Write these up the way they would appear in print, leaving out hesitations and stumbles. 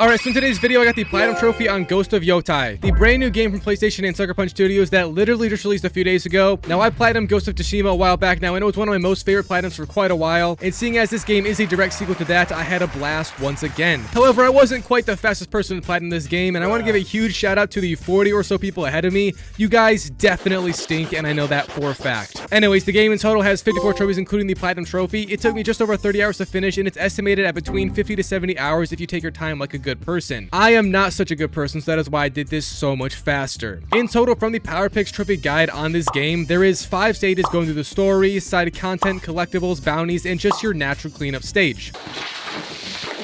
Alright, so in today's video, I got the Platinum Trophy on Ghost of Yotei, the brand new game from PlayStation and Sucker Punch Studios that literally just released a few days ago. Now, I Platinum Ghost of Tsushima a while back now, and it was one of my most favorite Platinums for quite a while, and seeing as this game is a direct sequel to that, I had a blast once again. However, I wasn't quite the fastest person to Platinum this game, and I want to give a huge shout out to the 40 or so people ahead of me. You guys definitely stink, and I know that for a fact. Anyways, the game in total has 54 trophies, including the Platinum Trophy. It took me just over 30 hours to finish, and it's estimated at between 50 to 70 hours if you take your time like a good person. I am not such a good person, so that is why I did this so much faster. In total, from the Power Picks Trophy Guide on this game, there is 5 stages going through the story, side content, collectibles, bounties, and just your natural cleanup stage.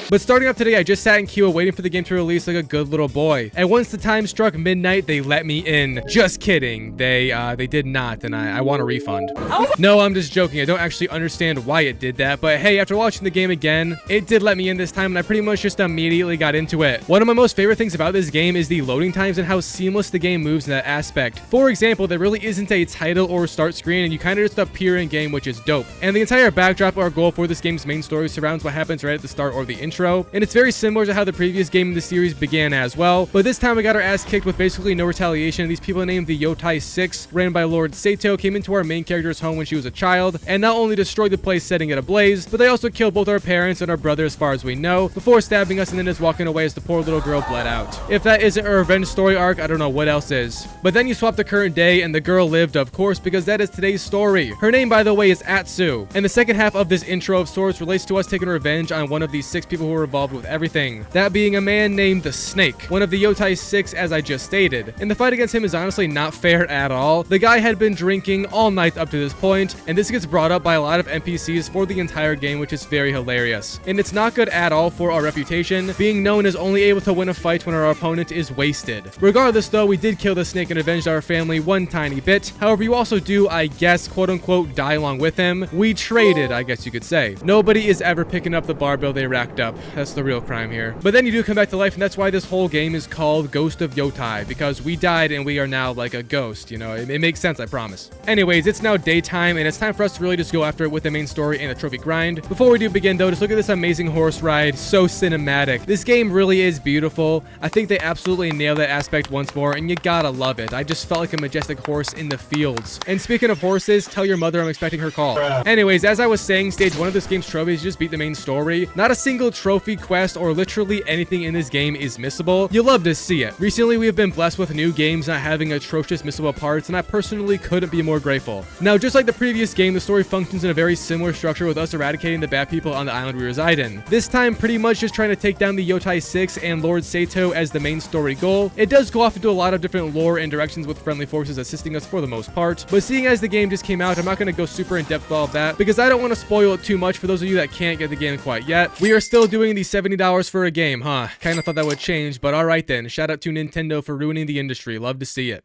But starting off today, I just sat in queue waiting for the game to release like a good little boy. And once the time struck midnight, they let me in. Just kidding. They did not, and I want a refund. No, I'm just joking. I don't actually understand why it did that. But hey, after watching the game again, it did let me in this time, and I pretty much just immediately got into it. One of my most favorite things about this game is the loading times and how seamless the game moves in that aspect. For example, there really isn't a title or start screen, and you kind of just appear in game, which is dope. And the entire backdrop or goal for this game's main story surrounds what happens right at the start or the intro. And it's very similar to how the previous game in the series began as well, but this time we got our ass kicked with basically no retaliation. These people named the Yotei 6, ran by Lord Sato, came into our main character's home when she was a child, and not only destroyed the place setting it ablaze, but they also killed both our parents and our brother as far as we know, before stabbing us and then just walking away as the poor little girl bled out. If that isn't a revenge story arc, I don't know what else is. But then you swap the current day and the girl lived, of course, because that is today's story. Her name, by the way, is Atsu, and the second half of this intro of sorts relates to us taking revenge on one of these 6 people who were involved with everything, that being a man named the Snake, one of the Yotei 6 as I just stated. And the fight against him is honestly not fair at all. The guy had been drinking all night up to this point, and this gets brought up by a lot of NPCs for the entire game, which is very hilarious. And it's not good at all for our reputation, being known as only able to win a fight when our opponent is wasted. Regardless though, we did kill the Snake and avenged our family one tiny bit. However, you also do, I guess, quote unquote, die along with him. We traded, I guess you could say. Nobody is ever picking up the barbell they racked up. That's the real crime here. But then you do come back to life, and that's why this whole game is called Ghost of Yotei, because we died and we are now like a ghost, you know. It makes sense, I promise. Anyways, it's now daytime, and it's time for us to really just go after it with the main story and the trophy grind. Before we do begin though, just look at this amazing horse ride. So cinematic. This game really is beautiful. I think they absolutely nailed that aspect once more, and you gotta love it. I just felt like a majestic horse in the fields. And speaking of horses, tell your mother I'm expecting her call. Anyways, as I was saying, stage 1 of this game's trophy is just beat the main story. Not a single trophy, quest, or literally anything in this game is missable. You'll love to see it. Recently, we have been blessed with new games not having atrocious missable parts, and I personally couldn't be more grateful. Now, just like the previous game, the story functions in a very similar structure, with us eradicating the bad people on the island we reside in. This time, pretty much just trying to take down the Yotei 6 and Lord Sato as the main story goal. It does go off into a lot of different lore and directions with friendly forces assisting us for the most part, but seeing as the game just came out, I'm not going to go super in depth with all of that, because I don't want to spoil it too much for those of you that can't get the game quite yet. We are still doing the $70 for a game, huh? Kinda thought that would change, but alright then. Shout out to Nintendo for ruining the industry. Love to see it.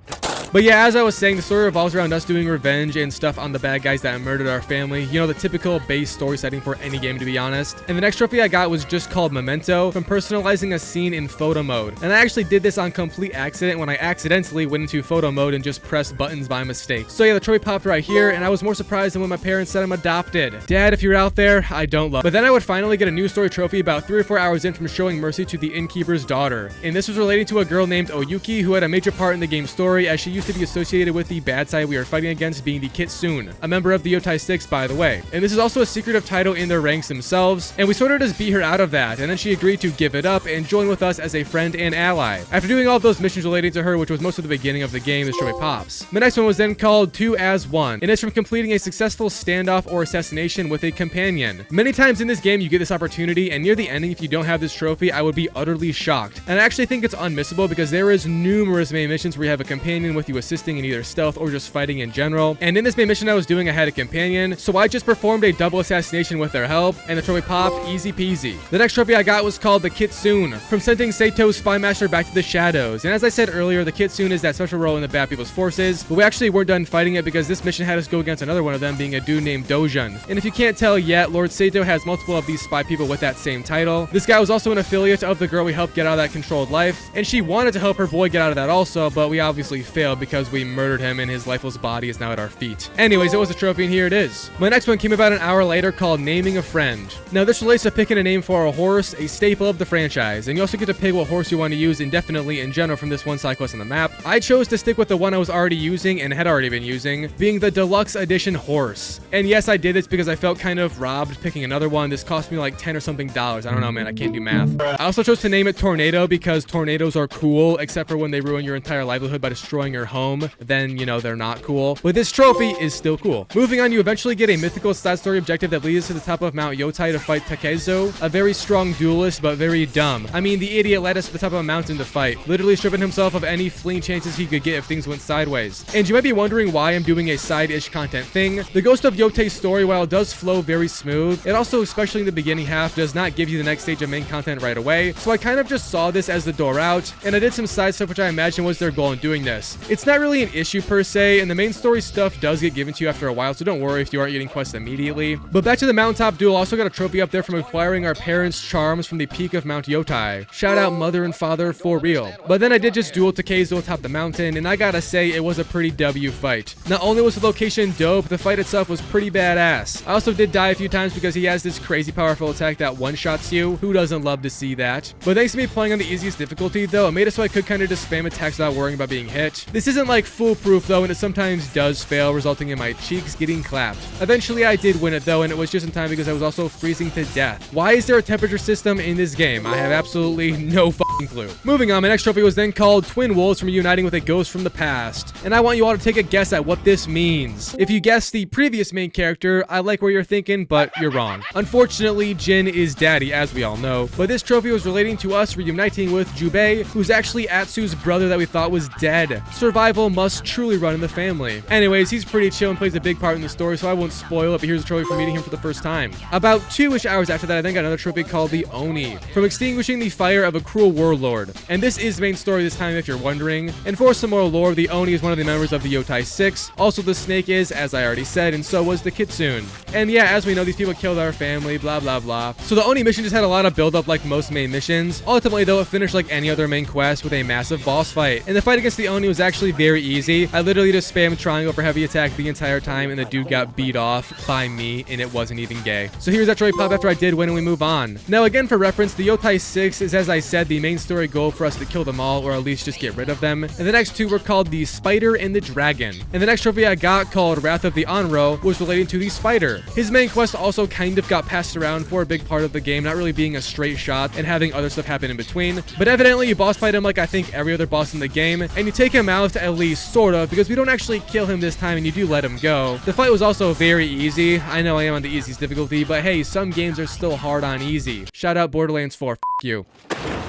But yeah, as I was saying, the story revolves around us doing revenge and stuff on the bad guys that murdered our family. You know, the typical base story setting for any game, to be honest. And the next trophy I got was just called Memento, from personalizing a scene in photo mode. And I actually did this on complete accident when I accidentally went into photo mode and just pressed buttons by mistake. So yeah, the trophy popped right here, and I was more surprised than when my parents said I'm adopted. Dad, if you're out there, I don't love it. But then I would finally get a new story trophy about 3 or 4 hours in from showing mercy to the innkeeper's daughter. And this was relating to a girl named Oyuki, who had a major part in the game's story, as she used to be associated with the bad side we are fighting against, being the Kitsune, a member of the Yotei 6, by the way. And this is also a secretive title in their ranks themselves, and we sort of just beat her out of that, and then she agreed to give it up and join with us as a friend and ally. After doing all of those missions relating to her, which was most of the beginning of the game, this trophy pops. The next one was then called 2 as 1, and it's from completing a successful standoff or assassination with a companion. Many times in this game, you get this opportunity, and near the ending, if you don't have this trophy, I would be utterly shocked. And I actually think it's unmissable, because there is numerous main missions where you have a companion with you assisting in either stealth or just fighting in general. And in this main mission I was doing, I had a companion, so I just performed a double assassination with their help, and the trophy popped easy peasy. The next trophy I got was called the Kitsune, from sending Sato's spy master back to the shadows. And as I said earlier, the Kitsune is that special role in the bad people's forces, but we actually weren't done fighting it because this mission had us go against another one of them, being a dude named Dojun. And if you can't tell yet, Lord Sato has multiple of these spy people with that same title. This guy was also an affiliate of the girl we helped get out of that controlled life, and she wanted to help her boy get out of that also, but we obviously failed because we murdered him and his lifeless body is now at our feet. Anyways, it was a trophy and here it is. My next one came about an hour later called Naming a Friend. Now this relates to picking a name for a horse, a staple of the franchise, and you also get to pick what horse you want to use indefinitely in general from this one side quest on the map. I chose to stick with the one I was already using and had already been using, being the deluxe edition horse. And yes, I did this because I felt kind of robbed picking another one. This cost me like 10 or something dollars. I don't know, man, I can't do math. I also chose to name it Tornado because tornadoes are cool, except for when they ruin your entire livelihood by destroying your home. Then, you know, they're not cool. But this trophy is still cool. Moving on, you eventually get a mythical side story objective that leads us to the top of Mount Yotei to fight Takezo, a very strong duelist, but very dumb. I mean, the idiot led us to the top of a mountain to fight, literally stripping himself of any fleeing chances he could get if things went sideways. And you might be wondering why I'm doing a side-ish content thing. The Ghost of Yotei story, while it does flow very smooth, it also, especially in the beginning half, does not give you the next stage of main content right away. So I kind of just saw this as the door out, and I did some side stuff which I imagine was their goal in doing this. It's not really an issue per se, and the main story stuff does get given to you after a while, so don't worry if you aren't getting quests immediately. But back to the mountaintop duel, also got a trophy up there from acquiring our parents' charms from the peak of Mount Yotei. Shout out mother and father for real. But then I did just duel Takezo atop the mountain, and I gotta say it was a pretty W fight. Not only was the location dope, the fight itself was pretty badass. I also did die a few times because he has this crazy powerful attack that one-shots you. Who doesn't love to see that? But thanks to me playing on the easiest difficulty though, it made it so I could kind of just spam attacks without worrying about being hit. This isn't like foolproof though, and it sometimes does fail, resulting in my cheeks getting clapped. Eventually I did win it though, and it was just in time because I was also freezing to death. Why is there a temperature system in this game? I have absolutely no fucking clue. Moving on, my next trophy was then called Twin Wolves from reuniting with a ghost from the past. And I want you all to take a guess at what this means. If you guessed the previous main character, I like where you're thinking, but you're wrong. Unfortunately, Jin is daddy, as we all know. But this trophy was relating to us reuniting with Jubei, who's actually Atsu's brother that we thought was dead. Survival must truly run in the family. Anyways, he's pretty chill and plays a big part in the story, so I won't spoil it, but here's a trophy for meeting him for the first time. About 2-ish hours after that, I then got another trophy called the Oni, from extinguishing the fire of a cruel warlord. And this is main story this time if you're wondering. And for some more lore, the Oni is one of the members of the Yotei 6. Also, the snake is, as I already said, and so was the Kitsune. And yeah, as we know, these people killed our family, blah blah blah. So the Oni mission just had a lot of build up like most main missions. Ultimately though, it finished like any other main quest with a massive boss fight. And the fight against the Oni was actually very easy. I literally just spammed triangle for heavy attack the entire time, and the dude got beat off by me, and it wasn't even gay. So here's that trophy pop after I did win, and we move on. Now again, for reference, the Yotei 6 is, as I said, the main story goal for us to kill them all, or at least just get rid of them. And the next two were called the Spider and the Dragon. And the next trophy I got, called Wrath of the Onro, was relating to the Spider. His main quest also kind of got passed around for a big part of the game, not really being a straight shot and having other stuff happen in between. But evidently you boss fight him like I think every other boss in the game, and you take him out at least sort of, because we don't actually kill him this time and you do let him go. The fight was also very easy. I know I am on the easiest difficulty, but hey, some games are still hard on easy. Shout out Borderlands 4, f you.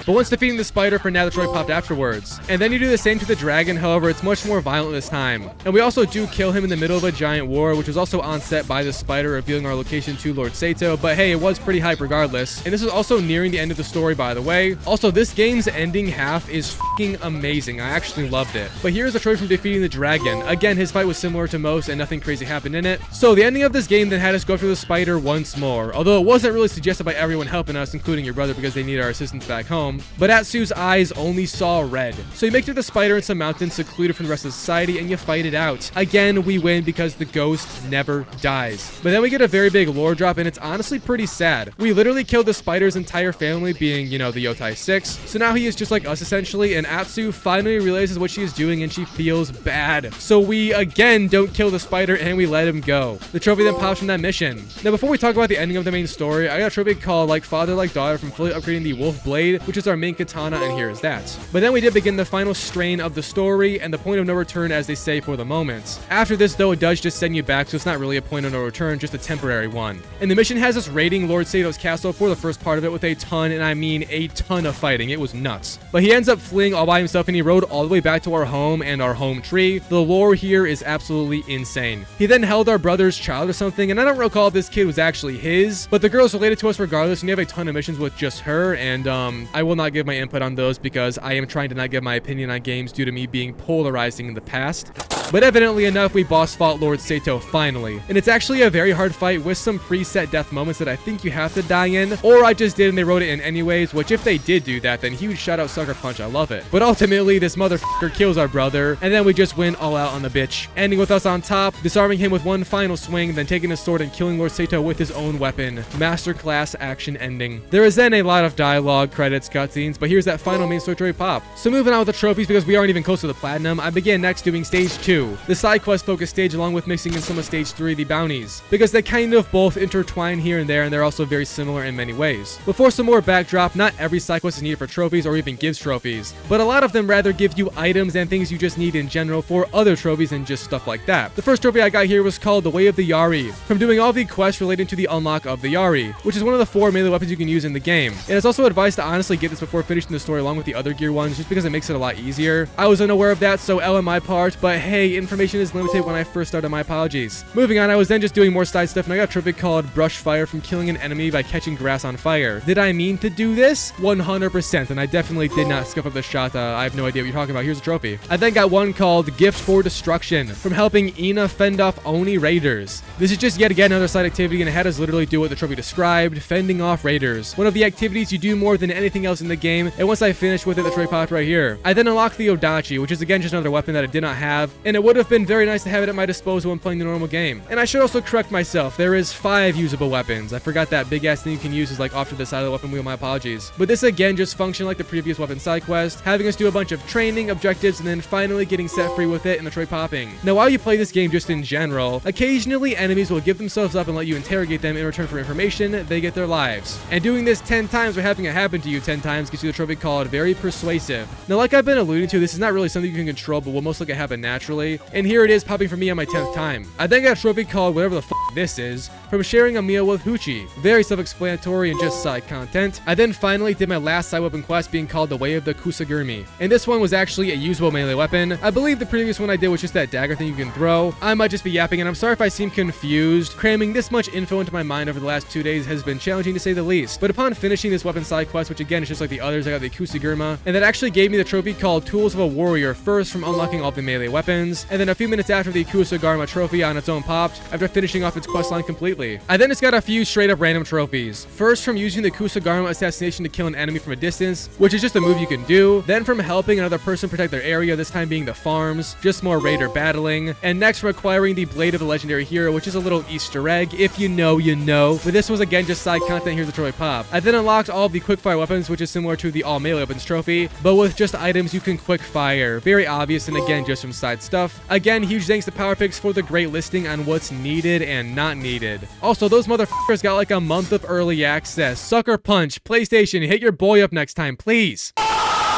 But once defeating the spider, for now the trophy popped afterwards. And then you do the same to the dragon, however it's much more violent this time. And we also do kill him in the middle of a giant war, which was also onset by the spider revealing our location to Lord Sato, but hey, it was pretty hype regardless. And this is also nearing the end of the story, by the way. Also, this game's ending half is fucking amazing. I actually loved it. But here's a trophy from defeating the dragon. Again, his fight was similar to most and nothing crazy happened in it. So the ending of this game then had us go through the spider once more, although it wasn't really suggested by everyone helping us, including your brother, because they need our assistance back home. But Atsu's eyes only saw red. So you make it to the spider in some mountains secluded from the rest of society, and you fight it out. Again, we win because the ghost never dies. But then we get a very big lore drop, and it's honestly pretty sad. We literally killed the spider's entire family, being, you know, the Yotei 6. So now he is just like us essentially, and Atsu finally realizes what she is doing and she feels bad. So we again don't kill the spider and we let him go. The trophy then pops from that mission. Now before we talk about the ending of the main story, I got a trophy called Like Father Like Daughter from fully upgrading the Wolf Blade, which is our main katana, and here is that. But then we did begin the final strain of the story and the point of no return, as they say, for the moment. After this though, it does just send you back, so it's not really a point of no return, just a temporary one. And the mission has us raiding Lord Sato's castle for the first part of it with a ton, and I mean a ton of fighting. It was nuts. But he ends up fleeing all by himself, and he rode all the way back to our home and our home tree. The lore here is absolutely insane. He then held our brother's child or something, and I don't recall if this kid was actually his, but the girl's related to us regardless, and you have a ton of missions with just her, and I will not give my input on those because I am trying to not give my opinion on games due to me being polarizing in the past. But evidently enough, we boss fought Lord Sato finally. And it's actually a very hard fight with some preset death moments that I think you have to die in, or I just did and they wrote it in anyways, which if they did do that, then huge shout out Sucker Punch, I love it. But ultimately, this motherfucker kills our brother, and then we just win all out on the bitch, ending with us on top, disarming him with one final swing, then taking his sword and killing Lord Sato with his own weapon. Masterclass action ending. There is then a lot of dialogue, credits, cutscenes, but here's that final main story pop. So moving on with the trophies, because we aren't even close to the platinum, I began next doing stage 2, the side quest focused stage, along with mixing in some of stage 3, the bounties, because they kind of both intertwine here and there, and they're also very similar in many ways. Before some more backdrop, not every side quest is needed for trophies or even gives trophies, but a lot of them rather give you items and things you just need in general for other trophies and just stuff like that. The first trophy I got here was called the Way of the Yari, from doing all the quests related to the unlock of the Yari, which is one of the 4 melee weapons you can use in the game. And it's also advised to honestly get this before finishing the story along with the other gear ones, just because it makes it a lot easier. I was unaware of that, so L on my part, but hey, information is limited when I first started, my apologies. Moving on, I was then just doing more side stuff, and I got a trophy called Brush Fire from killing an enemy by catching grass on fire. Did I mean to do this? 100%, and I definitely did not scuff up the shot. I have no idea what you're talking about. Here's a trophy. I then got one called Gift for Destruction, from helping Ina fend off Oni raiders. This is just yet again another side activity, and it had us literally do what the trophy described, fending off raiders. One of the activities you do more than anything else in the game, and once I finished with it, the trophy popped right here. I then unlocked the Odachi, which is again just another weapon that I did not have, and it would have been very nice to have it at my disposal when playing the normal game. And I should also correct myself, there is 5 usable weapons. I forgot that big ass thing you can use is like off to the side of the weapon wheel, my apologies. But this again just functioned like the previous weapon side quest, having us do a bunch of training, objectives, and then finally getting set free with it and the trophy popping. Now while you play this game just in general, occasionally enemies will give themselves up and let you interrogate them in return for information, they get their lives. And doing this 10 times or having it happen to you 10 times gets you the trophy called Very Persuasive. Now like I've been alluding to, this is not really something you can control, but will most likely happen naturally. And here it is popping for me on my 10th time. I then got a trophy called whatever the f this is, from sharing a meal with Hoochie. Very self-explanatory and just side content. I then finally did my last side weapon quest being called the Way of the Kusagurumi. And this one was actually a usable melee weapon. I believe the previous one I did was just that dagger thing you can throw. I might just be yapping, and I'm sorry if I seem confused. Cramming this much info into my mind over the last 2 days has been challenging to say the least. But upon finishing this weapon side quest, which again is just like the others, I got the Kusaguruma, and that actually gave me the trophy called Tools of a Warrior first from unlocking all the melee weapons, and then a few minutes after the Kusaguruma trophy on its own popped after finishing off its questline completely. I then just got a few straight up random trophies. First from using the Kusaguruma assassination to kill an enemy from a distance, which is just a move you can do, then from helping another person protect their area, this time being the farms, just more raider battling, and next from acquiring the Blade of the Legendary Hero, which is a little Easter egg. If you know, you know. But this was again just side content. Here's the trophy pop. I then unlocked all of the quickfire weapons, which is similar to the all melee weapons trophy, but with just items you can quick fire. Very obvious, and again just some side stuff. Again, huge thanks to PowerPix for the great listing on what's needed and not needed. Also, those motherfuckers got like a month of early access. Sucker Punch, PlayStation, hit your boy up next time, please.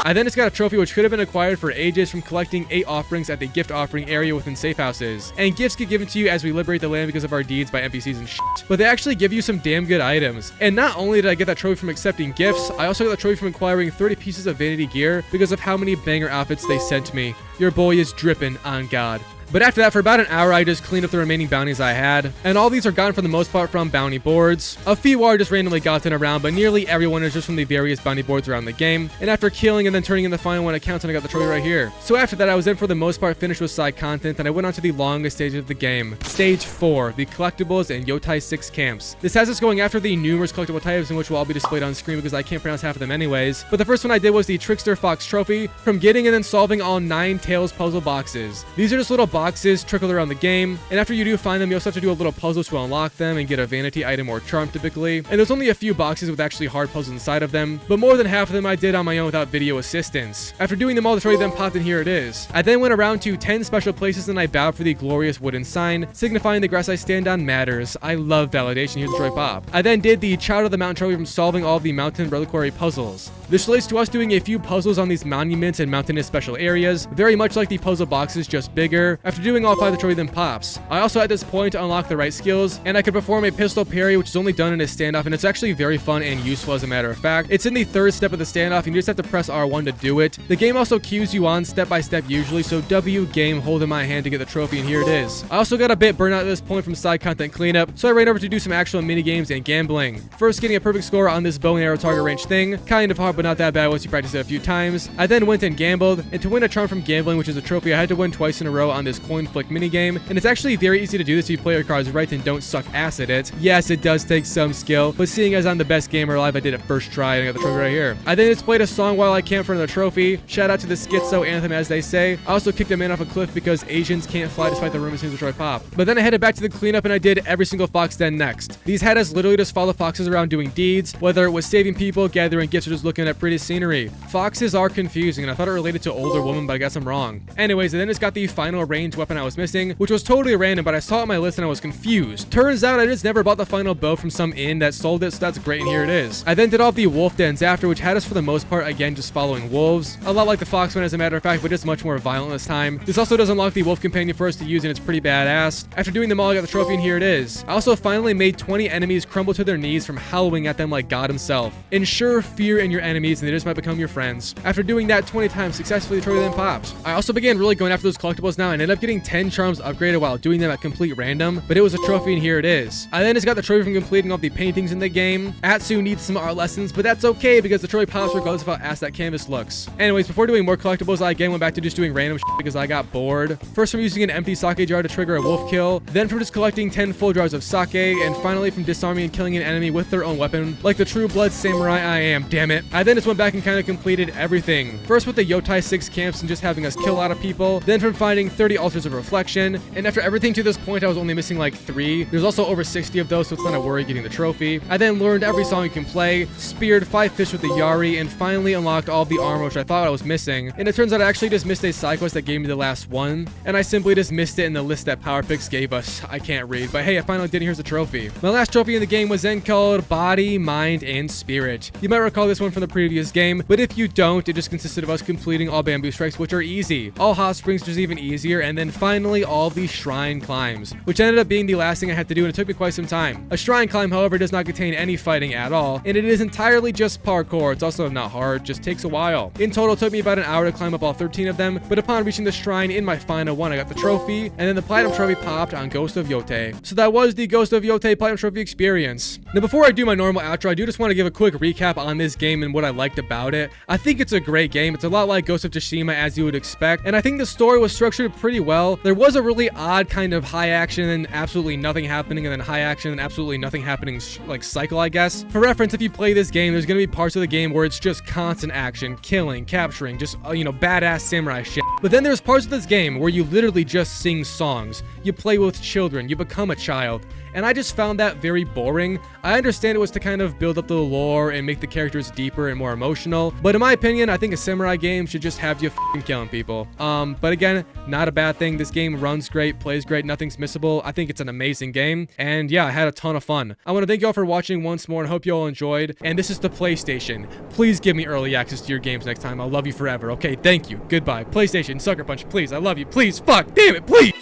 I then just got a trophy which could have been acquired for ages from collecting 8 offerings at the gift offering area within safe houses. And gifts get given to you as we liberate the land because of our deeds by NPCs and shit. But they actually give you some damn good items. And not only did I get that trophy from accepting gifts, I also got the trophy from acquiring 30 pieces of vanity gear because of how many banger outfits they sent me. Your boy is dripping on God. But after that, for about an hour, I just cleaned up the remaining bounties I had. And all these are gotten for the most part from bounty boards. A few are just randomly gotten around, but nearly everyone is just from the various bounty boards around the game. And after killing and then turning in the final one, it counts and I got the trophy right here. So after that, I was then for the most part finished with side content, and I went on to the longest stage of the game. Stage 4, the Collectibles and Yotei 6 camps. This has us going after the numerous collectible types in which will all be displayed on screen because I can't pronounce half of them anyways. But the first one I did was the Trickster Fox trophy from getting and then solving all 9 Tails puzzle boxes. These are just little boxes trickled around the game, and after you do find them, you also have to do a little puzzle to unlock them and get a vanity item or charm typically. And there's only a few boxes with actually hard puzzles inside of them, but more than half of them I did on my own without video assistance. After doing them all, the trophy then popped, and here it is. I then went around to 10 special places and I bowed for the glorious wooden sign, signifying the grass I stand on matters. I love validation. Here's the trophy pop. I then did the Child of the Mountain trophy from solving all of the mountain reliquary puzzles. This relates to us doing a few puzzles on these monuments and mountainous special areas, very much like the puzzle boxes, just bigger. After doing all 5, the trophy then pops. I also at this point unlock the right skills, and I could perform a pistol parry, which is only done in a standoff, and it's actually very fun and useful as a matter of fact. It's in the 3rd step of the standoff, and you just have to press R1 to do it. The game also cues you on step by step usually, so W game, hold in my hand to get the trophy, and here it is. I also got a bit burnt out at this point from side content cleanup, so I ran over to do some actual mini games and gambling. First, getting a perfect score on this bow and arrow target range thing, kind of hard, but but not that bad once you practice it a few times. I then went and gambled, and to win a charm from gambling, which is a trophy, I had to win twice in a row on this coin flick minigame, and it's actually very easy to do this if you play your cards right and don't suck ass at it. Yes, it does take some skill, but seeing as I'm the best gamer alive, I did it first try and I got the trophy right here. I then just played a song while I camped for another trophy. Shout out to the schizo anthem, as they say. I also kicked a man off a cliff because Asians can't fly despite the rumors as soon as the Troy pop. But then I headed back to the cleanup and I did every single fox den next. These had us literally just follow foxes around doing deeds, whether it was saving people, gathering gifts, or just looking at pretty scenery. Foxes are confusing, and I thought it related to older women, but I guess I'm wrong. Anyways, I then just got the final ranged weapon I was missing, which was totally random, but I saw it on my list and I was confused. Turns out I just never bought the final bow from some inn that sold it, so that's great, and here it is. I then did all the wolf dens after, which had us for the most part, again, just following wolves. A lot like the fox one as a matter of fact, but just much more violent this time. This also does unlock the wolf companion for us to use, and it's pretty badass. After doing them all, I got the trophy, and here it is. I also finally made 20 enemies crumble to their knees from howling at them like God himself. Ensure fear in your enemies, and they just might become your friends. After doing that 20 times successfully, the trophy then popped. I also began really going after those collectibles now, and ended up getting 10 charms upgraded while doing them at complete random, but it was a trophy, and here it is. I then just got the trophy from completing all the paintings in the game. Atsu needs some art lessons, but that's okay because the trophy pops regardless of how ass that canvas looks. Anyways, before doing more collectibles, I again went back to just doing random shit because I got bored. First from using an empty sake jar to trigger a wolf kill, then from just collecting 10 full jars of sake, and finally from disarming and killing an enemy with their own weapon, like the true blood samurai I am, damn it. I then just went back and kind of completed everything. First with the Yotei 6 camps and just having us kill a lot of people, then from finding 30 altars of reflection, and after everything to this point I was only missing like 3. There's also over 60 of those, so it's not a worry getting the trophy. I then learned every song you can play, speared 5 fish with the Yari, and finally unlocked all of the armor which I thought I was missing. And it turns out I actually just missed a side quest that gave me the last one, and I simply just missed it in the list that PowerPix gave us. I can't read, but hey, I finally did, and here's the trophy. My last trophy in the game was then called Body, Mind, and Spirit. You might recall this one from the previous game, but if you don't, it just consisted of us completing all bamboo strikes, which are easy. All hot springs, just even easier, and then finally all the shrine climbs, which ended up being the last thing I had to do, and it took me quite some time. A shrine climb, however, does not contain any fighting at all, and it is entirely just parkour. It's also not hard, just takes a while. In total, it took me about an hour to climb up all 13 of them, but upon reaching the shrine in my final one, I got the trophy, and then the platinum trophy popped on Ghost of Yotei. So that was the Ghost of Yotei platinum trophy experience. Now before I do my normal outro, I do just want to give a quick recap on this game and what I liked about it. I think it's a great game. It's a lot like Ghost of Tsushima as you would expect, and I think the story was structured pretty well. There was a really odd kind of high action and absolutely nothing happening, and then high action and absolutely nothing happening like cycle, I guess. For reference, if you play this game, there's gonna be parts of the game where it's just constant action, killing, capturing, just badass samurai shit. But then there's parts of this game where you literally just sing songs, you play with children, you become a child, and I just found that very boring. I understand it was to kind of build up the lore and make the characters deeper and more emotional, but in my opinion, I think a samurai game should just have you killing people. But again, not a bad thing. This game runs great, plays great, nothing's missable. I think it's an amazing game, and yeah, I had a ton of fun. I want to thank you all for watching once more and hope you all enjoyed, and this is the PlayStation. Please give me early access to your games next time. I'll love you forever. Okay, thank you. Goodbye. PlayStation, Sucker Punch, please. I love you. Please. Fuck. Damn it. Please.